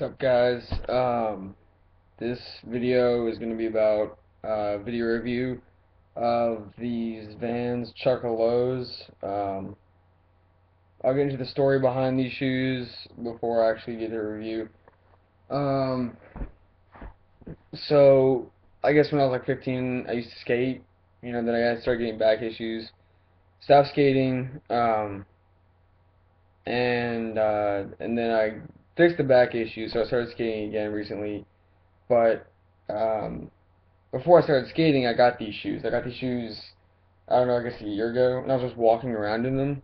What's up, guys? This video is going to be about video review of these Vans chukka lows. I'll get into the story behind these shoes before I actually get the review. Um, so I guess when I was like 15, I used to skate. Then I started getting back issues. Stopped skating, and then I fixed the back issue, so I started skating again recently. But um, before I started skating, I got these shoes. I got these shoes, I don't know, I guess a year ago, and I was just walking around in them.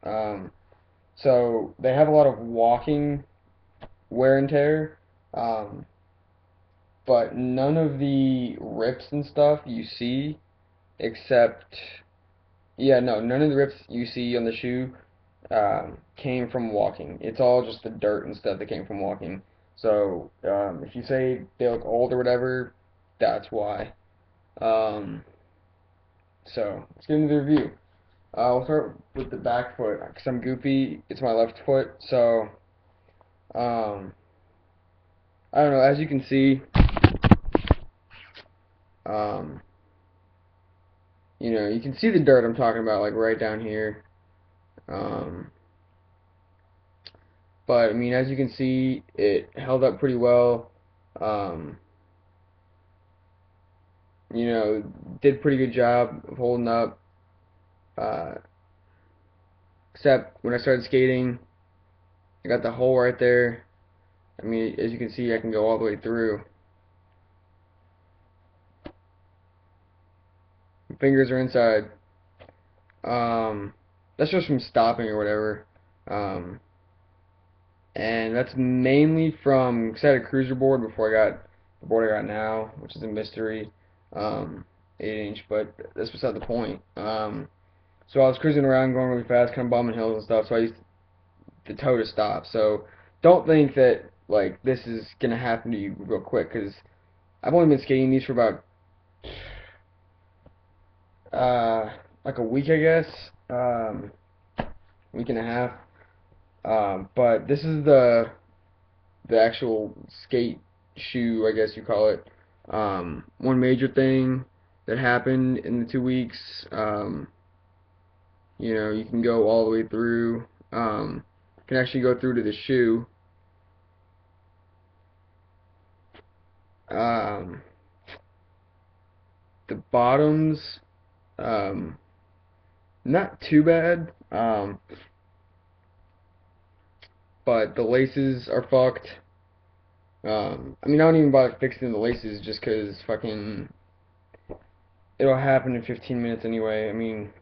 Um, so they have a lot of walking wear and tear, um, but none of the rips and stuff you see, except, yeah, no, none of the rips you see on the shoe came from walking. It's all just the dirt and stuff that came from walking. So if you say they look old or whatever, that's why. Um, so let's get into the review. We'll start with the back foot because I'm goofy. It's my left foot, so um, I don't know. As you can see, um, you can see the dirt I'm talking about, like right down here. Um, but I mean, as you can see, it held up pretty well. Um, did pretty good job of holding up. Uh, except when I started skating, I got the hole right there. I mean, as you can see, I can go all the way through. My fingers are inside. Um, that's just from stopping or whatever. Um, and that's mainly from, because I had a cruiser board before I got the board I got now, which is a mystery, 8 inch, but that's beside the point. So I was cruising around, going really fast, kind of bombing hills and stuff, so I used the toe to stop. So don't think that, like, this is going to happen to you real quick, because I've only been skating these for about, like a week, I guess, week and a half. But this is the actual skate shoe, I guess you call it. One major thing that happened in the 2 weeks, you can go all the way through. Can actually go through to the shoe. Um, the bottoms, um, not too bad. But the laces are fucked. I mean, I don't even bother fixing the laces just 'cause fucking it'll happen in 15 minutes anyway. I mean,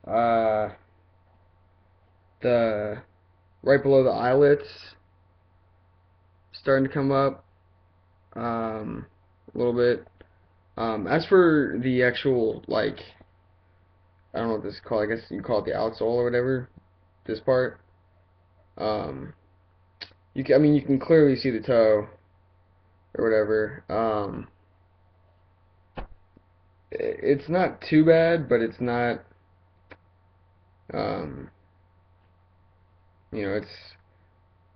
uh, the right below the eyelets starting to come up, a little bit. As for the actual, like, I don't know what this is called. I guess you call it the outsole or whatever. This part, um, I mean, you can clearly see the toe or whatever. It's not too bad, but it's not. Um, it's,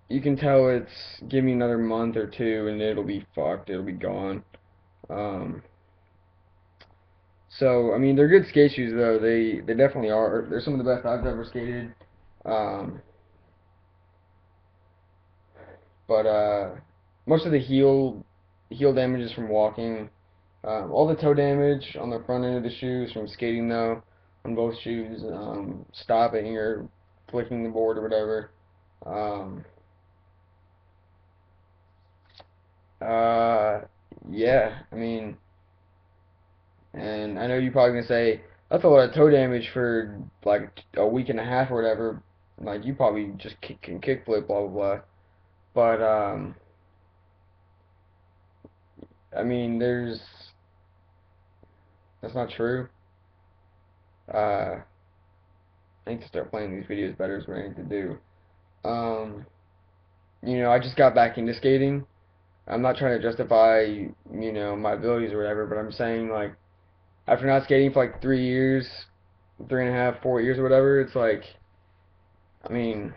you can tell it's, give me another month or two and it'll be fucked. It'll be gone. Um, so I mean, they're good skate shoes though. They definitely are. They're some of the best I've ever skated. Um, but most of the heel damage is from walking. All the toe damage on the front end of the shoes from skating though, on both shoes, stopping or flicking the board or whatever. Um, uh, yeah, I mean, and I know you're probably gonna say that's a lot of toe damage for like a week and a half or whatever. Like you probably just can kick flip, blah blah blah. But I mean, that's not true. I need to start playing these videos better is what I need to do. Um, I just got back into skating. I'm not trying to justify, my abilities or whatever, but I'm saying like after not skating for like 3 years, 3.5, 4 years or whatever, it's like, I mean,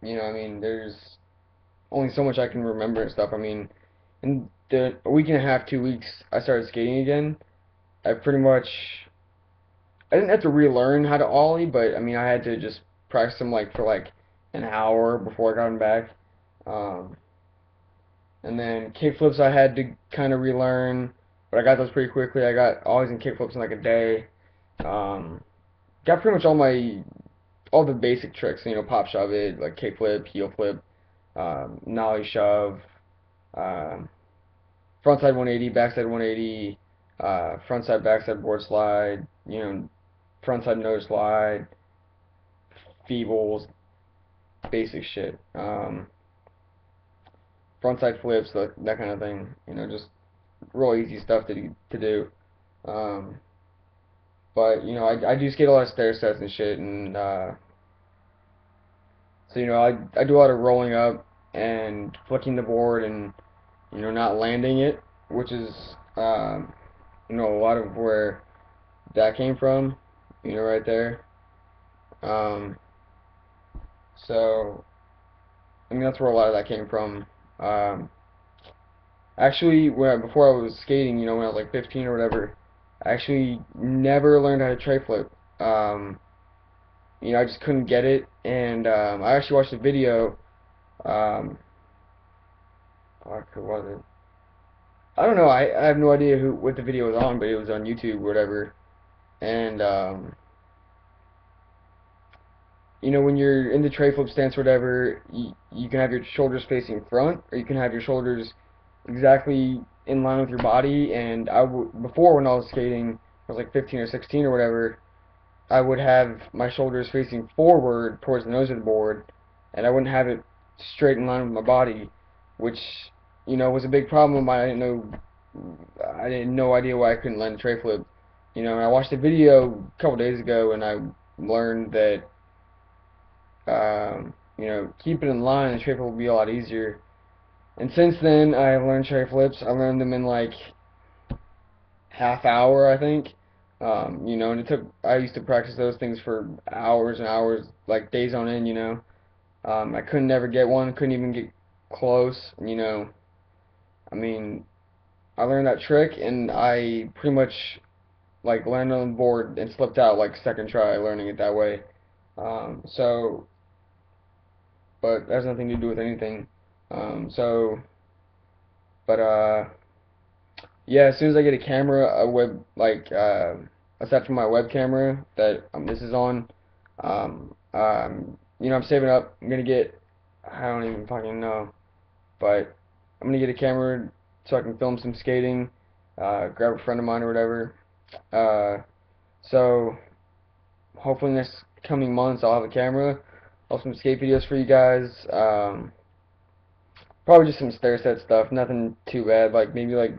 You know, I mean, there's only so much I can remember and stuff. I mean, in the a week and a half, 2 weeks, I started skating again. I pretty much I didn't have to relearn how to ollie, but I mean, I had to just practice them like for like an hour before I got them back. Um, and then kickflips I had to kind of relearn, but I got those pretty quickly. I got ollies and kickflips in like a day. Um, got pretty much all the basic tricks, you know, pop shove it, like kickflip, heel flip, nollie shove, um, frontside 180, backside 180, frontside backside board slide, you know, frontside nose slide, feebles, basic shit. Frontside flips, that kind of thing. You know, just real easy stuff to do. Um, but you know, I do skate a lot of stair sets and shit, and so you know, I do a lot of rolling up and flicking the board and you know not landing it, which is you know a lot of where that came from. You know, right there. Um, so I mean, that's where a lot of that came from. Um, Actually, before I was skating, you know, when I was like 15 or whatever, I actually never learned how to tray flip. Um, you know, I just couldn't get it, and I actually watched a video. Um, fuck, who was it? I don't know. I have no idea what the video was on, but it was on YouTube or whatever. And you know, when you're in the tray flip stance or whatever, you can have your shoulders facing front, or you can have your shoulders exactly in line with your body. And before when I was skating, I was like 15 or 16 or whatever, I would have my shoulders facing forward towards the nose of the board, and I wouldn't have it straight in line with my body, which you know was a big problem of mine. I didn't no idea why I couldn't land a tray flip. You know, and I watched a video a couple days ago, and I learned that you know, keep it in line, the tray flip will be a lot easier. And since then, I've learned tray flips. I learned them in like half hour, I think. You know, and I used to practice those things for hours and hours, like days on end, you know. I couldn't never get one, couldn't even get close, you know. I mean, I learned that trick and I pretty much like landed on the board and slipped out like second try learning it that way. So, but that has nothing to do with anything. So, but yeah, as soon as I get a camera, aside from my web camera that this is on, you know, I'm saving up. I'm gonna get, I don't even fucking know, but I'm gonna get a camera so I can film some skating, grab a friend of mine or whatever. Uh, so hopefully next coming months I'll have a camera. I'll have some skate videos for you guys. Probably just some stair set stuff, nothing too bad. Like maybe like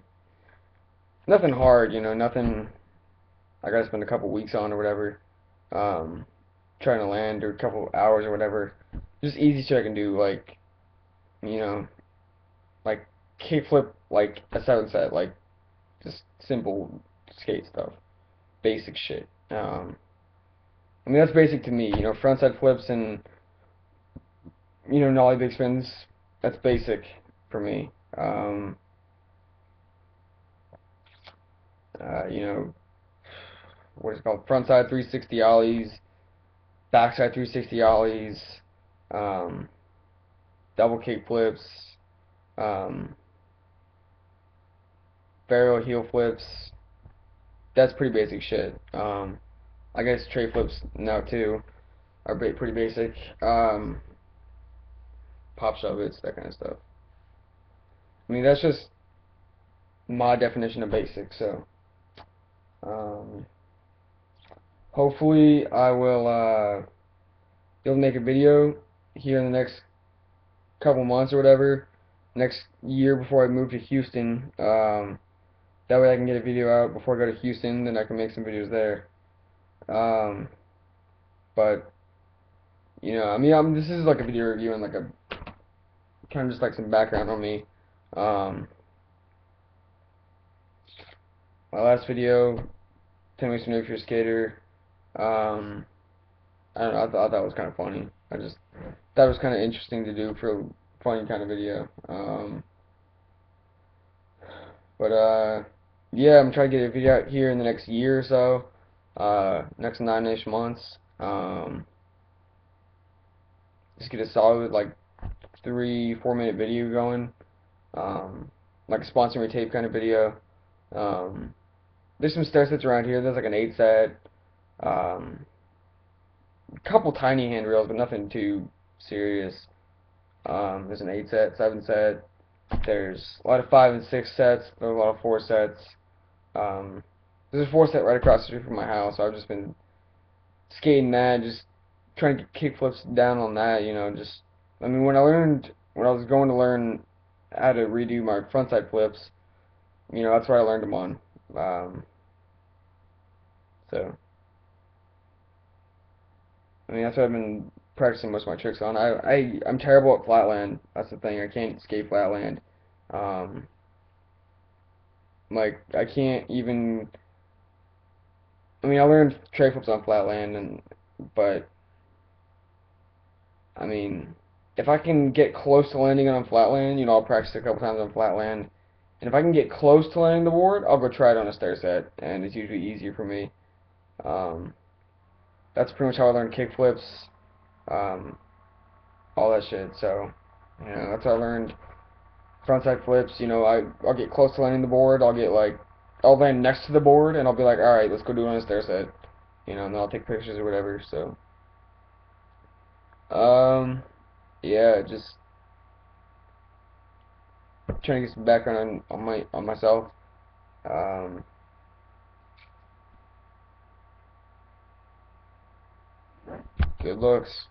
nothing hard, you know, nothing I gotta spend a couple weeks on or whatever, um, trying to land or a couple hours or whatever. Just easy shit I can do, like, you know, like kickflip, like a seven set, like just simple skate stuff, basic shit. I mean that's basic to me, you know, frontside flips and you know nollie big spins. That's basic for me. You know, what is it called? Frontside 360 ollies, backside 360 ollies, um, double kick flips, um, barrel heel flips. That's pretty basic shit. I guess tray flips now too are pretty basic. Pop shove it's that kind of stuff. I mean that's just my definition of basic. So um, hopefully I will be able to make a video here in the next couple months or whatever, next year before I move to Houston. That way I can get a video out before I go to Houston, then I can make some videos there. Um, but you know, I mean, this is like a video review and like a kind of just like some background on me. Um, my last video, 10 ways to know if you're a skater. Um, I don't know, I thought that was kind of funny. I just that was kind of interesting to do for a funny kind of video. But yeah, I'm trying to get a video out here in the next year or so. Next 9-ish months. Just get a solid like 3-4 minute video going. Um, like a sponsor me tape kind of video. Um, there's some stair sets around here. There's like an 8 set. Um, a couple tiny handrails, but nothing too serious. There's an 8 set, 7 set. There's a lot of 5 and 6 sets. There's a lot of 4 sets. Um, there's a 4 set right across the street from my house. So I've just been skating that, just trying to get kick flips down on that. Just I mean, when I was going to learn how to redo my frontside flips, that's what I learned them on. Um, so I mean, that's what I've been practicing most of my tricks on. I'm terrible at flatland. That's the thing. I can't skate flatland. Um, like I can't even. I mean, I learned tray flips on flatland, but I mean, if I can get close to landing on flatland, I'll practice a couple times on flatland. And if I can get close to landing the board, I'll go try it on a stair set, and it's usually easier for me. Um, that's pretty much how I learned kick flips, um, all that shit. So, that's how I learned frontside flips. I'll get close to landing the board. I'll land next to the board, and I'll be like, all right, let's go do it on a stair set. And then I'll take pictures or whatever. So, um, yeah, just trying to get some background on myself. Um, good looks.